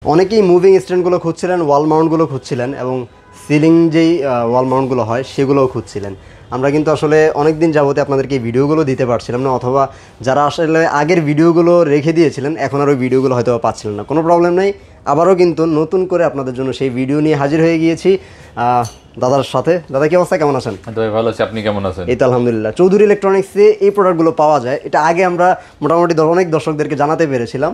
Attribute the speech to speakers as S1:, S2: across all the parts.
S1: অনেকেই মুভিং স্ট্যান্ডগুলো খুঁজছিলেন, ওয়াল মাউন্টগুলো খুঁজছিলেন এবং সিলিং যেই ওয়াল মাউন্টগুলো হয় সেগুলোও খুঁজছিলেন। আমরা কিন্তু আসলে অনেক দিন যাবতে আপনাদেরকে এই ভিডিওগুলো দিতে পারছিলাম না, অথবা যারা আসলে আগের ভিডিওগুলো রেখে দিয়েছিলেন এখন আর ওই ভিডিওগুলো হয়তো পাচ্ছিলেন না। কোনো প্রবলেম নেই, আবারও কিন্তু নতুন করে আপনাদের জন্য সেই ভিডিও নিয়ে হাজির হয়ে গিয়েছি দাদার সাথে। দাদা কি অবস্থা, কেমন আছেন?
S2: ভালো আছি, আপনি কেমন আছেন?
S1: এই তো আলহামদুলিল্লাহ। চৌধুরী ইলেকট্রনিক্সে এই প্রোডাক্টগুলো পাওয়া যায়, এটা আগে আমরা মোটামুটি অনেক দর্শকদেরকে জানাতে পেরেছিলাম।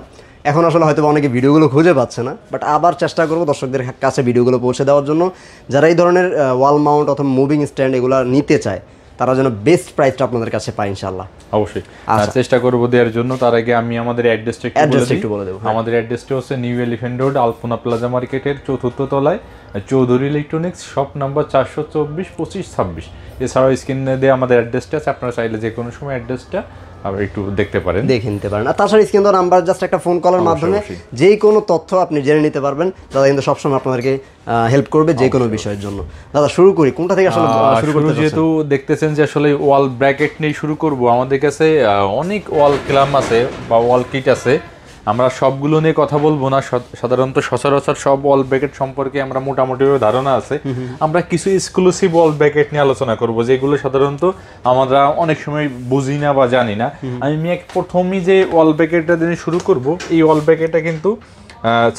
S1: এখন আসলে হয়তো অনেকে ভিডিওগুলো খুঁজে পাচ্ছে না, বাট আবার চেষ্টা করবো দর্শকদের কাছে ভিডিওগুলো পৌঁছে দেওয়ার জন্য। যারা এই ধরনের ওয়াল মাউন্ট অথবা মুভিং স্ট্যান্ড এগুলো নিতে চায় তারা যেন বেস্ট প্রাইসটা আপনাদের কাছে পায় ইনশাআল্লাহ।
S2: অবশ্যই চেষ্টা করব দেওয়ার জন্য। তার আগে আমি আমাদের অ্যাড্রেসটা একটু বলে দেব। আমাদের অ্যাড্রেসটা হচ্ছে নিউ এলিফ্যান্ট রোড, আলপনা প্লাজা মার্কেটের ৪র্থ তলায়, চৌধুরী ইলেকট্রনিক্স, শপ নাম্বার ৪২৪-২৫-২৬। এছাড়াও স্ক্রিনে দিয়ে আমাদের অ্যাড্রেসটা আছে, আপনারা চাইলে যে কোনো সময় অ্যাড্রেসটা আবার একটু দেখে নিতে পারেন। আর তাছাড়া স্ক্রিন দেওয়া নাম্বার জাস্ট একটা ফোন কলের মাধ্যমে যেই কোনো তথ্য আপনি জেনে নিতে পারবেন। দাদা কিন্তু সবসময় আপনাদেরকে হেল্প করবে যে কোনো বিষয়ের জন্য। দাদা শুরু করি, কোনটা থেকে আসলে শুরু করতে? যেহেতু দেখতেছেন যে আসলে ওয়াল ব্র্যাকেট নিয়ে শুরু করব, আমাদের কাছে অনেক ওয়াল ক্লাম আছে বা ওয়াল কিট আছে। আমরা সবগুলো নিয়ে কথা বলবো না, সাধারণত সচরাচর সব ওয়াল ব্র্যাকেট সম্পর্কে আমরা মোটামুটি ধারণা আছে। আমরা কিছু এক্সক্লুসিভ ওয়াল ব্র্যাকেট নিয়ে আলোচনা করব যেগুলো সাধারণত আমরা অনেক সময় বুঝি না বা জানি না। আমি প্রথমেই যে ওয়াল ব্র্যাকেটটা দিয়ে শুরু করব, এই ওয়াল ব্র্যাকেটটা কিন্তু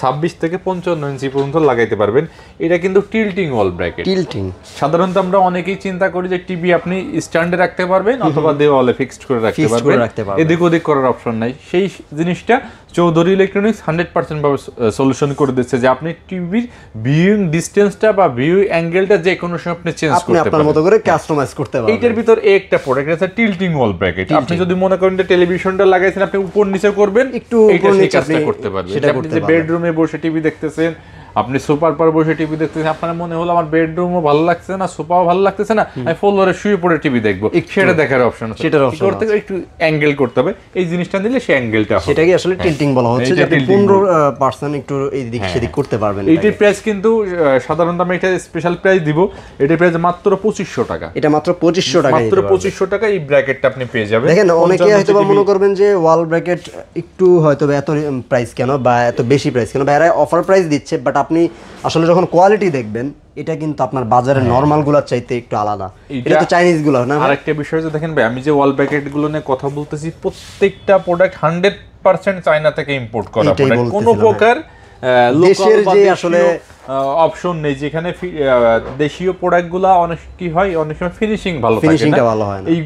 S2: 26 থেকে 55 ইঞ্চি পর্যন্ত লাগাইতে পারবেন। এটা কিন্তু টিল্টিং ওয়াল ব্র্যাকেট। টিল্টিং সাধারণত আমরা অনেকেই চিন্তা করি যে টিভি আপনি স্ট্যান্ডে রাখতে পারবেন অথবা দেওয়ালে ফিক্সড করে রাখতে পারবেন, এদিক ওদিক করার অপশন নাই। সেই জিনিসটা চৌধুরী ইলেকট্রনিক্স 100% ভাবে সলিউশন করে দিচ্ছে যে আপনি টিভির ভিউইং ডিসটেন্সটা বা ভিউ অ্যাঙ্গেলটা যে কোনো সময় আপনি চেঞ্জ করতে পারবেন, আপনার মতো করে কাস্টমাইজ করতে পারবেন। এইটার ভিতর একটা প্রোডাক্ট আছে টিল্টিং ওয়াল ব্র্যাকেট। আপনি যদি মনে করেন যে টেলিভিশনটা লাগাইছেন, আপনি উপর নিচে করবেন, একটু উপর নিচে আপনি করতে পারবেন। আপনি যে বেডরুমে বসে টিভি দেখতেছেন, আপনি সোফার পর বসে টিভি দেখতেছেন, আপনার মনে হলো আমার বেডরুমও ভালো লাগছে না, সোফাও ভালো লাগতেছে না, আমি ফ্লোরে শুয়ে পড়ে টিভি দেখবো, সেটা দেখার অপশন আছে। সেটার অপশন করতে একটু অ্যাঙ্গেল করতে হবে, এই জিনিসটা নিলে সেই অ্যাঙ্গেলটা হবে। সেটাকে আসলে টিল্টিং বলা হচ্ছে, যে আপনি 15% একটু এইদিক সেদিক করতে পারবেন। এইটার প্রাইস কিন্তু সাধারণত আমি এটা স্পেশাল প্রাইস দিব। এটার প্রাইস মাত্র 2500 টাকা। এটা মাত্র 2500 টাকা, মাত্র 2500 টাকা এই ব্র্যাকেটটা আপনি পেয়ে যাবেন। দেখেন অনেকে হয়তো মনে করবেন যে ওয়াল ব্র্যাকেট একটু হয়তো এত প্রাইস কেন বা এত বেশি প্রাইস কেন, বা এরা অফার প্রাইস দিচ্ছে, বাট আপনি আসলে যখন কোয়ালিটি দেখবেন এটা কিন্তু আপনার বাজারের নরমাল গুলোর চাইতে একটু আলাদা। এটা তো চাইনিজ গুলো না। আরেকটা বিষয় যে দেখেন ভাই, আমি যে ওয়াল ব্র্যাকেট গুলো নিয়ে কথা বলতেছি, প্রত্যেকটা প্রোডাক্ট 100% চায়না থেকে ইম্পোর্ট করা প্রোডাক্ট। কোনো প্রকার দেশের যে আসলে অপশন নেই, যেখানে দেশীয় প্রোডাক্টগুলো অনেক কি হয়, অনেক সময় ফিনিশিং ভালো থাকে না, ভালো হয় না। এই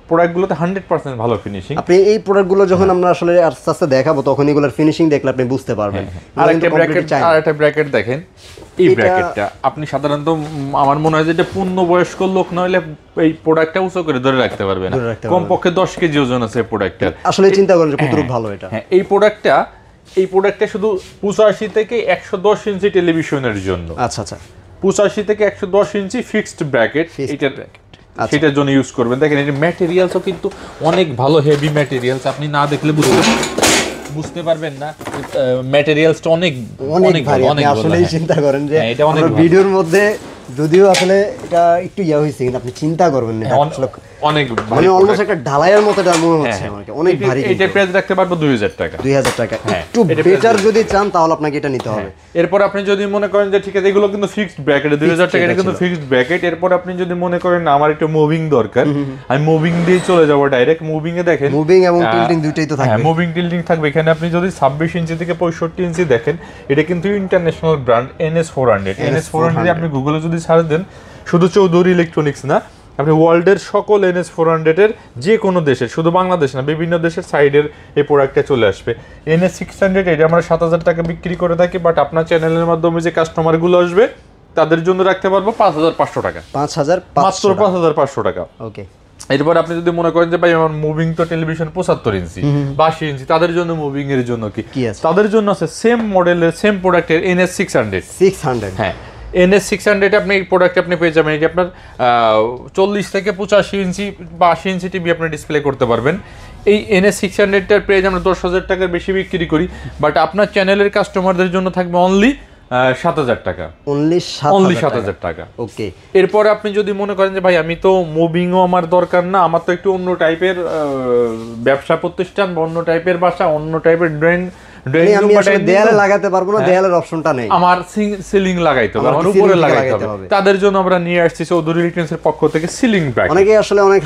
S2: প্রোডাক্টগুলোতে 100% ভালো ফিনিশিং। আপনি এই প্রোডাক্টগুলো যখন আমরা আসলে আস্তে আস্তে দেখাবো, তখন এগুলোর ফিনিশিং দেখলে আপনি বুঝতে পারবেন। আরেকটা ব্র্যাকেট দেখেন, এই ব্র্যাকেটটা আপনি সাধারণত আমার মনে হয় যে এটা পূর্ণবয়স্ক লোক না হলে এই প্রোডাক্টটা উঁচু করে ধরে রাখতে পারবে না। কমপক্ষে 10 কেজি ওজন আছে এই প্রোডাক্টটার। আসলে চিন্তা করেন কতটুকু ভালো এটা। হ্যাঁ, এই প্রোডাক্টটা শুধু 85 থেকে 110 ইঞ্চি টেলিভিশনের জন্য। আচ্ছা আচ্ছা, 85 থেকে 110 ইঞ্চি ফিক্সড ব্র্যাকেট, এটা সেটার জন্য ইউজ করবেন। দেখেন এর ম্যাটেরিয়ালসও কিন্তু অনেক ভালো, হেভি ম্যাটেরিয়ালস। আপনি না দেখলে বুঝতে পারবেন না, ম্যাটেরিয়ালসটা অনেক অনেক ভালো। অনেক আসলেই চিন্তা করেন যে এটা অনেক ভিডিওর মধ্যে যদিও আসলে এটা একটু হইছে, কিন্তু আপনি চিন্তা করবেন না অনেক মানে অলমোস্ট একটা ঢালাইয়ের মতো এটা মনে হচ্ছে আমাকে, অনেক ভারী। এটা প্রাইস রাখতে পারবো 2000 টাকা। 2000 টাকা একটু বেটার যদি চান তাহলে আপনাকে এটা নিতে হবে। এরপর আপনি যদি মনে করেন যে ঠিক আছে এগুলো কিন্তু ফিক্সড ব্র্যাকেট, 2000 টাকা এটা কিন্তু ফিক্সড ব্র্যাকেট। এরপর আপনি যদি মনে করেন আমার একটু মুভিং দরকার, আমি মুভিং দিয়ে চলে যাব ডাইরেক্ট। মুভিং এ দেখেন মুভিং এবং টিল্টিং দুটেই তো থাকবে। হ্যাঁ, মুভিং টিল্টিং থাকবে। এখানে আপনি যদি 26 ইঞ্চি থেকে 65 ইঞ্চি দেখেন, এটা কিন্তু ইন্টারন্যাশনাল ব্র্যান্ড NS400। NS400 আপনি গুগলে যদি সার্চ দেন, শুধু চৌধুরী ইলেকট্রনিক্স না, আপনি ওয়ার্ল্ডের সকল NS400 এর যে কোনো দেশের, শুধু বাংলাদেশ না, বিভিন্ন দেশের সাইডের এই প্রোডাক্টটা চলে আসবে। NS600 এটা আমরা 7000 টাকা বিক্রি করে থাকি, বাট আপনার চ্যানেলের মাধ্যমে যে কাস্টমারগুলো আসবে তাদের জন্য রাখতে পারবো 5500 টাকা। 5500 টাকা। ওকে। এরপর আপনি যদি মনে করেন যে ভাই আমার মুভিং তো টেলিভিশন 75 ইঞ্চি বা 80 ইঞ্চি, তাদের জন্য মুভিং এর জন্য কি আছে? তাদের জন্য আছে সেম মডেলের সেম প্রোডাক্টের NS600। হ্যাঁ, NS600 আপনি এই প্রোডাক্ট আপনি পেয়ে যাবেন। এটা আপনার 40 থেকে 85 ইঞ্চি বা 80 ইঞ্চি টিভি আপনি ডিসপ্লে করতে পারবেন। এই NS600টার প্রাইস আমরা 10,000 টাকার বেশি বিক্রি করি, বাট আপনার চ্যানেলের কাস্টমারদের জন্য থাকবে অনলি 7000 টাকা। অনলি 7000 টাকা। ওকে। এরপরে আপনি যদি মনে করেন যে ভাই আমি তো মুভিংও আমার দরকার না, আমার তো একটু অন্য টাইপের ব্যবসা প্রতিষ্ঠান বা অন্য টাইপের বাসা, অন্য টাইপের ড্রয়িং
S1: আমি
S2: রুম বা
S1: আসলে দেয়ালে লাগাতে পারবো না, দেয়ালের অপশনটা নেই,
S2: আমার সিলিং লাগাইতে হবে, আমার উপরে লাগাইতে হবে। তাদের জন্য আমরা নিয়ে আসছি চৌধুরী ইলেকট্রনিক্সের পক্ষ থেকে সিলিং ব্র্যাকেট।
S1: অনেকে আসলে অনেক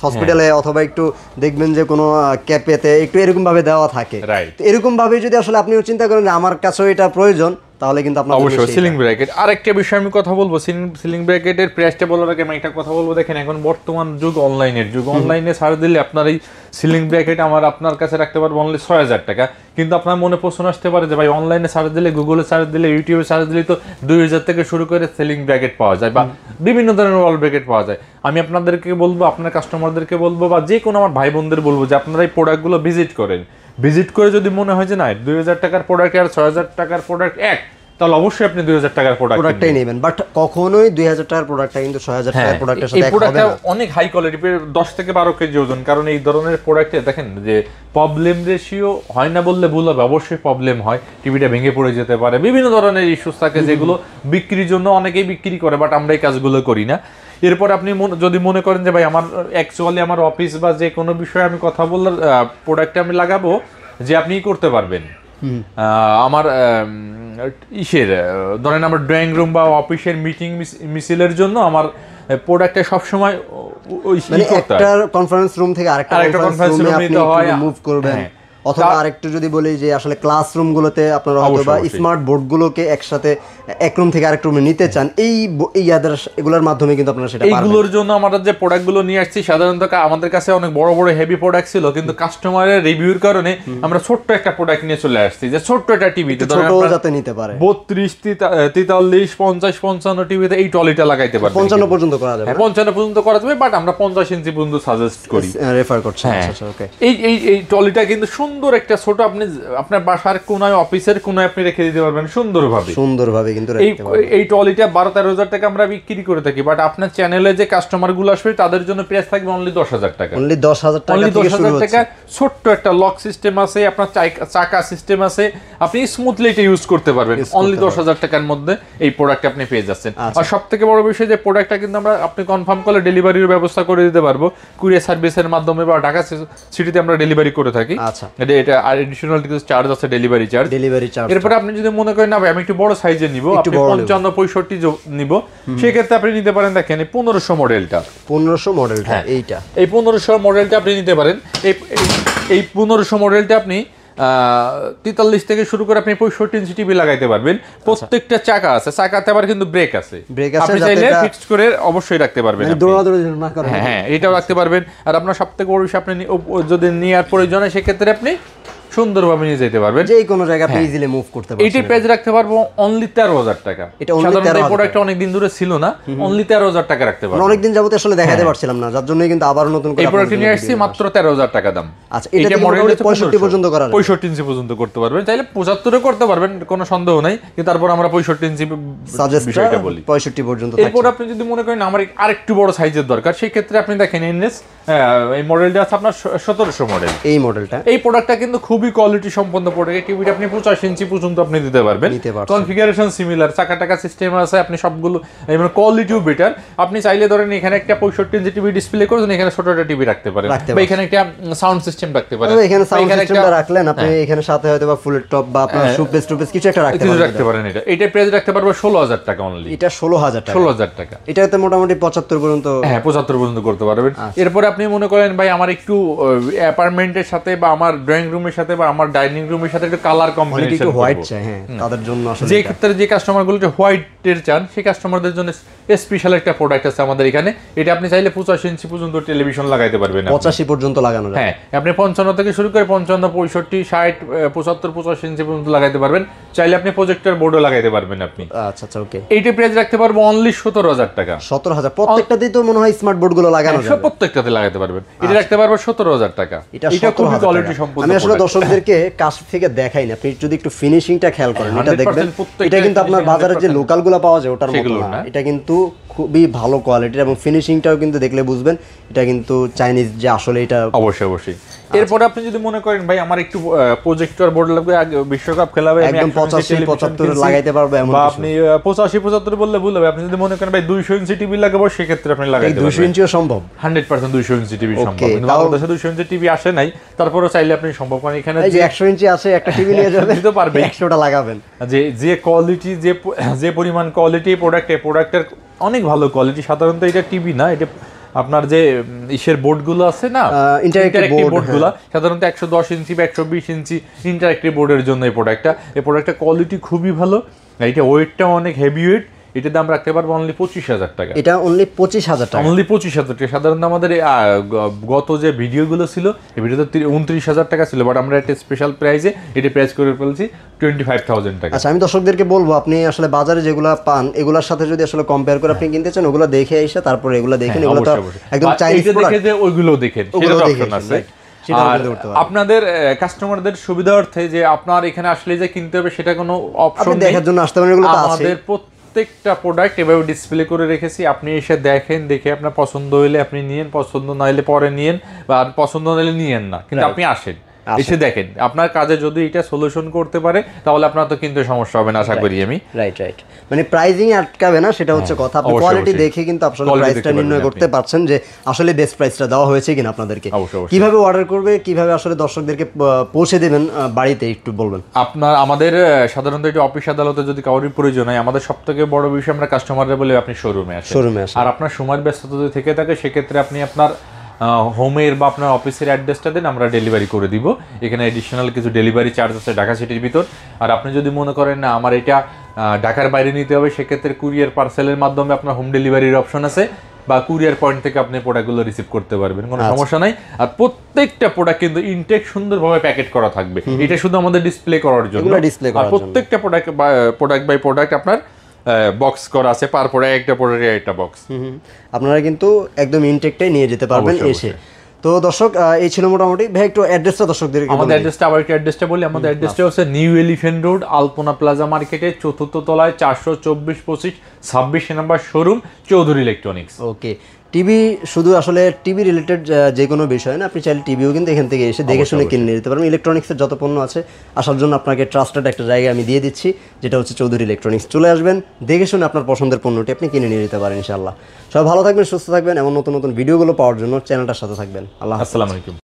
S1: হসপিটালে অথবা একটু দেখবেন যে কোনো ক্যাপেতে একটু এরকম ভাবে দেওয়া থাকে, তো এরকম ভাবে যদি আসলে আপনিও চিন্তা করেন যে আমার কাছেও এটা প্রয়োজন, তাহলে কিন্তু আপনার
S2: অবশ্যই সিলিং ব্র্যাকেট। আরেকটা বিষয় আমি কথা বলবো, সিলিং ব্র্যাকেটের প্রাইসটা বলার আগে আমি একটা কথা বলবো। দেখেন এখন বর্তমান যুগ অনলাইনের যুগ, অনলাইনে ছাড় দিলে আপনার এই সিলিং ব্র্যাকেট আপনার কাছে রাখতে পারবো অনলি 6000 টাকা। কিন্তু আপনার মনে প্রশ্ন আসতে পারে যে ভাই অনলাইনে ছাড় দিলে, গুগলে ছাড় দিলে, ইউটিউবে ছাড় দিলে তো 2000 থেকে শুরু করে সিলিং ব্র্যাকেট পাওয়া যায় বা বিভিন্ন ধরনের ওয়াল ব্র্যাকেট পাওয়া যায়। আমি আপনাদেরকে বলবো, আপনার কাস্টমারদেরকে বলবো বা যে কোনো আমার ভাই বোনদের বলবো যে আপনারা এই প্রোডাক্টগুলো ভিজিট করেন। ভিজিট করে যদি মনে হয় যে না 2000 টাকার প্রোডাক্ট আর 6000 টাকার প্রোডাক্ট এক, তাহলে অবশ্যই আপনি 2000 টাকার প্রোডাক্টটাই নেবেন।
S1: বাট কখনোই 2000 টাকার প্রোডাক্টটা কিন্তু 6000 টাকার প্রোডাক্টের সাথে এক হবে না।
S2: অনেক হাই কোয়ালিটি, 10 থেকে 12 কেজি ওজন। কারণ এই ধরনের প্রোডাক্টে দেখেন যে প্রবলেম রেশিও হয় না বললে ভুল হবে, অবশ্যই প্রবলেম হয়। টিভিটা ভেঙে পড়ে যেতে পারে, বিভিন্ন ধরনের ইস্যুস থাকে যেগুলো বিক্রির জন্য অনেকেই বিক্রি করে, বাট আমরা এই কাজগুলো করি না। এরপর আপনি যদি মনে করেন যে ভাই আমার অ্যাকচুয়ালি আমার অফিস বা যে কোনো বিষয়ে আমি কথা বললে প্রোডাক্টটা আমি লাগাবো, যে আপনি করতে পারবেন আমার ধরেন আমার ড্রয়িং রুম বা অফিসের মিটিং মিছিলের জন্য আমার প্রোডাক্টটা সবসময়
S1: একটা কনফারেন্স রুম থেকে আরেকটা কনফারেন্স রুমে আপনি মুভ করবেন, অথবা আরেকটু যদি বলি যে আসলে ক্লাসরুম গুলোতে আপনারা হয়তো বা স্মার্ট বোর্ড গুলোকে একসাথে এক রুম থেকে আরেক রুমে নিতে চান, এই এগুলোর মাধ্যমে কিন্তু আপনারা সেটা পারবেন।
S2: এইগুলোর জন্য আমরা যে প্রোডাক্টগুলো নিয়ে আসছি সাধারণত আমাদের কাছে অনেক বড় বড় হেভি প্রোডাক্ট ছিল, কিন্তু কাস্টমারের রিভিউর কারণে আমরা ছোট্ট একটা প্রোডাক্ট নিয়ে চলে আসছি, যে ছোট্ট একটা টিভিতে
S1: ছোট যাতে নিতে পারে
S2: 32, 43, 50, 55 টিভিতে এই টলিটা লাগাইতে পারবে।
S1: 55 পর্যন্ত করা যাবে।
S2: 55 পর্যন্ত করা যাবে, বাট আমরা 50 ইঞ্চি পর্যন্ত সাজেস্ট করি,
S1: রেফার করছি। আচ্ছা ওকে।
S2: এই টলিটা কিন্তু সুন্দর একটা ছোট, আপনি আপনার বাসার কোনায়, অফিসের কোনায় আপনি রেখে দিতে পারবেন সুন্দরভাবে কিন্তু রাখতে পারবেন। এই টলিটা 12-13 টাকা আমরা বিক্রি করে থাকি, বাট আপনার চ্যানেলে যে কাস্টমার গুলো আসবে তাদের জন্য প্রাইস থাকবে অনলি 10,000 টাকা।
S1: অনলি 10,000 টাকা থেকে শুরু হচ্ছে।
S2: ছোট্ট একটা লক সিস্টেম আছে, আপনার চাকা সিস্টেম আছে, আপনি স্মুথলি এটা ইউজ করতে পারবেন। অনলি 10,000 টাকার মধ্যে এই প্রোডাক্ট আপনি পেয়ে যাচ্ছেন। আর সবথেকে বড় বিষয় যে প্রোডাক্টটা কিন্তু আপনি কনফার্ম করলে ডেলিভারির ব্যবস্থা করে দিতে পারবো কুরিয়ার সার্ভিসের মাধ্যমে, বা ঢাকা সিটিতে আমরা ডেলিভারি করে থাকি।
S1: আচ্ছা,
S2: এটা এডিশনাল কিছু চার্জ আছে, ডেলিভারি চার্জ। এরপর আপনি যদি মনে করেন না ভাই আমি একটু বড় সাইজে নিব, আপনি 55-65 নিব, সেক্ষেত্রে আপনি নিতে পারেন। দেখেন 1500 মডেলটা,
S1: 1500 মডেলটা, এইটা
S2: এই 1500 মডেলটা আপনি নিতে পারেন। এই 1500 মডেলটা আপনি 43 থেকে শুরু করে আপনি 65 ইঞ্চি টিভি লাগাইতে পারবেন। প্রত্যেকটা চাকা আছে, চাকাতে আবার কিন্তু ব্রেক আছে, আপনি চাইলে ফিক্সড করে অবশ্যই রাখতে পারবেন। হ্যাঁ, এটাও রাখতে পারবেন। আর আপনার সবথেকে বড় বিষয়, আপনি যদি নেওয়ার প্রয়োজন হয় সেক্ষেত্রে আপনি সুন্দরভাবে নিয়ে যেতে পারবেন,
S1: যে কোনো জায়গায় আপনি ইজিলি মুভ করতে পারবেন।
S2: এইটা প্রাইস রাখতে পারবো অনলি 13,000 টাকা। সাধারণত এই প্রোডাক্টটা অনেক দিন ধরে ছিল না, অনলি 13,000 টাকা রাখতে পারবো।
S1: অনেক দিন যাবত আসলে দেখাতে পারছিলাম না, যার জন্যই কিন্তু আবার নতুন করে
S2: এই প্রোডাক্ট নিয়ে আসছি মাত্র 13,000 টাকা দাম।
S1: আচ্ছা, এটা মডেল 65 পর্যন্ত করা যাবে,
S2: 65 ইঞ্চি পর্যন্ত করতে পারবেন, চাইলে 75 এ করতে পারবেন, কোনো সন্দেহ নাই। কিন্তু তারপর আমরা 65 ইঞ্চি বিষয়টা বলি,
S1: 65 পর্যন্ত।
S2: এরপর আপনি যদি মনে করেন আমার আরেকটু বড় সাইজের দরকার, সেই ক্ষেত্রে আপনি দেখেন এনএস এই মডেলটা আছে আপনার 1700 মডেল।
S1: এই মডেলটা,
S2: এই প্রোডাক্টটা কিন্তু খুবই কোয়ালিটি সম্পন্ন প্রোডাক্ট। টিভিটা আপনি 85 ইঞ্চি পর্যন্ত আপনি দিতে পারবেন, কনফিগারেশন সিমিলার, চাকা টাকা সিস্টেম আছে, আপনি সবগুলো মানে কোয়ালিটিও বেটার। আপনি চাইলে ধরেন এখানে একটা 65 ইঞ্চি টিভি ডিসপ্লে করেছেন, এখানে ছোট একটা টিভি রাখতে পারেন, বা এখানে একটা সাউন্ড সিস্টেম রাখতে পারেন।
S1: এখানে সাউন্ড সিস্টেমটা রাখলেন আপনি, এখানে সাথে হয়তো বা ফুল টপ বা আপনার সুপেস টুপেস কিছু একটা রাখতে পারেন।
S2: এটা প্রাইস রাখতে পারবো 16,000 টাকা অনলি।
S1: এটা 16,000 টাকা। এটাতে মোটামুটি 75 পর্যন্ত,
S2: 75 পর্যন্ত করতে পারবেন। এরপর আপনি মনে করেন ভাই আমার একটু অ্যাপার্টমেন্টের সাথে বা আমার ড্রয়িং রুমের সাথে বা আমার ডাইনিং রুমের সাথে একটু কালার কম্বিনেশন,
S1: একটু হোয়াইট চাই, হ্যাঁ, তাদের জন্য আসলে
S2: যে ক্ষেত্রে যে কাস্টমারগুলো হোয়াইটের চান, সেই কাস্টমারদের জন্য স্পেশাল একটা প্রোডাক্ট আছে আমাদের এখানে। এটা আপনি চাইলে 85 ইঞ্চি পর্যন্ত টেলিভিশন লাগাইতে পারবেন,
S1: 85 পর্যন্ত লাগানো যায়।
S2: হ্যাঁ, আপনি 55 থেকে শুরু করে 55, 65, 60, 75, 85 ইঞ্চি পর্যন্ত লাগাইতে পারবেন। চাইলে আপনি প্রজেক্টর বোর্ডও লাগাইতে পারবেন আপনি।
S1: আচ্ছা ওকে।
S2: এইটা প্রাইস রাখতে পারবো অনলি 17,000 টাকা।
S1: 17,000 প্রত্যেকটাতেই তো মনে হয় স্মার্ট বোর্ড গুলো লাগানো যাবে,
S2: প্রত্যেকটাতে লাগাইতে পারবেন। এটা রাখতে পারবো 17,000 টাকা। এটা খুবই কোয়ালিটি সম্পন্ন।
S1: আমি আসলে দর্শকদেরকে কাছ থেকে দেখাই না, আপনি যদি একটু ফিনিশিংটা খেয়াল করেন, এটা দেখবেন এটা কিন্তু আপনার বাজারে যে লোকালগুলো পাওয়া যায় ওটার মতো না, এটা কিন্তু খুবই ভালো কোয়ালিটির, এবং ফিনিশিংটাও কিন্তু দেখলে বুঝবেন এটা কিন্তু চাইনিজ, যে আসলে এটা
S2: অবশ্যই। এরপরে আপনি যদি মনে করেন ভাই আমার একটু প্রজেক্টর বোর্ড লাগবে, বিশ্বকাপ খেলা হবে,
S1: একদম 85-75 লাগাইতে পারবে এমন
S2: বা
S1: কিছু।
S2: আপনি 85-75 বললে ভুল হবে। আপনি যদি মনে করেন ভাই 200 ইঞ্চি টিভি লাগাবো, সেক্ষেত্রে আপনি লাগাইতে পারবেন।
S1: 200 ইঞ্চিও সম্ভব
S2: 100% 200 ইঞ্চি টিভি সম্ভব।
S1: Okay,
S2: কিন্তু বাংলাদেশে 200 ইঞ্চি টিভি আসে নাই, তারপরেও চাইলে আপনি সম্ভব। কারণ এখানে
S1: এই যে 100 ইঞ্চি আছে, একটা টিভি নিয়ে যাবেন,
S2: দিতে পারবে,
S1: 100টা লাগাবেন।
S2: যে কোয়ালিটি, যে পরিমাণ কোয়ালিটি প্রোডাক্টের অনেক ভালো কোয়ালিটি। সাধারণত এটা টিভি না, এটা আপনার যে ইসের বোর্ডগুলো আছে না, ইন্টারঅ্যাক্টিভ বোর্ডগুলো, সাধারণত 110 ইঞ্চি বা 120 ইঞ্চি ইন্টারঅ্যাক্টিভ বোর্ডের জন্য এই প্রোডাক্টটা কোয়ালিটি খুবই ভালো। এটা ওয়েটটা অনেক হেভি ওয়েট। এটার দাম রাখতে পারবো অনলি 25,000 টাকা।
S1: এটা অনলি 25,000 টাকা,
S2: অনলি 25,000 টাকা। সাধারণত আমাদের গত যে ভিডিওগুলো ছিল, এই ভিডিওতে 29,000 টাকা ছিল, বাট আমরা একটা স্পেশাল প্রাইসে এটা প্রাইস করে ফেলছি 25,000 টাকা।
S1: আচ্ছা, আমি দর্শকদেরকে বলবো, আপনি আসলে বাজারে যেগুলো পান এগুলোর সাথে যদি আসলে কম্পেয়ার করে আপনি কিনতে চান, ওগুলো দেখে এসে তারপরে এগুলো দেখেন। এগুলো তো একদম চাইনিজ
S2: দেখে যে ওইগুলো দেখেন, সেটা অপশন আছে। আর আপনাদের কাস্টমারদের সুবিধার্থে যে আপনার এখানে আসলে যে কিনতে হবে সেটা কোনো অপশন নেই,
S1: দেখার জন্য আসতে পারেন, এগুলো তো আছে।
S2: আমাদের প্রত্যেকটা প্রোডাক্ট এভাবে ডিসপ্লে করে রেখেছি। আপনি এসে দেখেন, দেখে আপনার পছন্দ হইলে আপনি নিয়েন, পছন্দ না হলে পরে নিয়েন, বা পছন্দ না হলে নিয়েন না, কিন্তু আপনি আসেন, এসে দেখেন। আপনার কাজে যদি এটা সলিউশন করতে পারে, তাহলে আপনার তো কিন্তু সমস্যা হবে না আশা করি আমি।
S1: রাইট, মানে প্রাইজিং আটকাবে না, সেটা হচ্ছে কথা। আপনি কোয়ালিটি দেখে কিন্তু আসলে প্রাইসটা নির্ণয় করতে পারছেন যে আসলে বেস্ট প্রাইসটা দেওয়া হয়েছে কিনা আপনাদেরকে। কিভাবে অর্ডার করবে, কিভাবে আসলে দর্শকদেরকে পৌঁছে দেবেন বাড়িতে, একটু বলবেন।
S2: আমাদের সাধারণত এটা অফিস আদালতে যদি কারোর প্রয়োজন হয়, আমাদের সবথেকে বড় বিষয় আমরা কাস্টমাররা বলে আপনি শোরুমে আসেন। আর আপনার সময়ের ব্যস্ততা যদি থেকে থাকে, সেক্ষেত্রে আপনি আপনার হোমের বা আপনার অফিসের অ্যাড্রেসটা দেন, আমরা ডেলিভারি করে দিব। এখানে এডিশনাল কিছু ডেলিভারি চার্জ আছে ঢাকা সিটির ভিতর। আর আপনি যদি মনে করেন না আমার এটা ঢাকার বাইরে নিতে হবে, সেক্ষেত্রে কুরিয়ার পার্সেলের মাধ্যমে আপনার হোম ডেলিভারির অপশন আছে, বা কুরিয়ার পয়েন্ট থেকে আপনি প্রোডাক্টগুলো রিসিভ করতে পারবেন, কোনো সমস্যা নাই। আর প্রত্যেকটা প্রোডাক্ট কিন্তু ইনটেক সুন্দরভাবে প্যাকেট করা থাকবে। এটা শুধু আমাদের ডিসপ্লে করার জন্য। আর প্রত্যেকটা প্রোডাক্ট বাই প্রোডাক্ট আপনার বক্স করা আছে, পার প্রোডাক্ট একটা প্রোডাক্টের একটা বক্স।
S1: আপনারা কিন্তু একদম ইনটেকটাই নিয়ে যেতে পারবেন এসে। তো দর্শক, এই ছিল মোটামুটি। ভাই একটু অ্যাড্রেসটা দর্শকদের,
S2: আমাদের অ্যাড্রেসটা আবার একটু অ্যাড্রেসটা বলি। আমাদের অ্যাড্রেসটা হচ্ছে নিউ এলিফ্যান্ট রোড, আলপনা প্লাজা মার্কেটের 4th তলায় 424-25-26 নম্বর শোরুম, চৌধুরী ইলেকট্রনিক্স।
S1: ওকে, টিভি শুধু আসলে টিভি রিলেটেড যে কোনো বিষয় না, আপনি চাইলে টিভিও কিন্তু এখান থেকে এসে দেখে শুনে কিনে নিতে পারবেন। ইলেকট্রনিক্সের যত পণ্য আছে, আসার জন্য আপনাকে ট্রাস্টেড একটা জায়গা আমি দিয়ে দিচ্ছি, যেটা হচ্ছে চৌধুরী ইলেকট্রনিক্স। চলে আসবেন, দেখে শুনে আপনার পছন্দের পণ্যটি আপনি কিনে নিয়ে যেতে পারেন ইনশাআল্লাহ। সবাই ভালো থাকবেন, সুস্থ থাকবেন। এমন নতুন নতুন ভিডিওগুলো পাওয়ার জন্য চ্যানেলটার সাথে থাকবেন। আসসালামু আলাইকুম।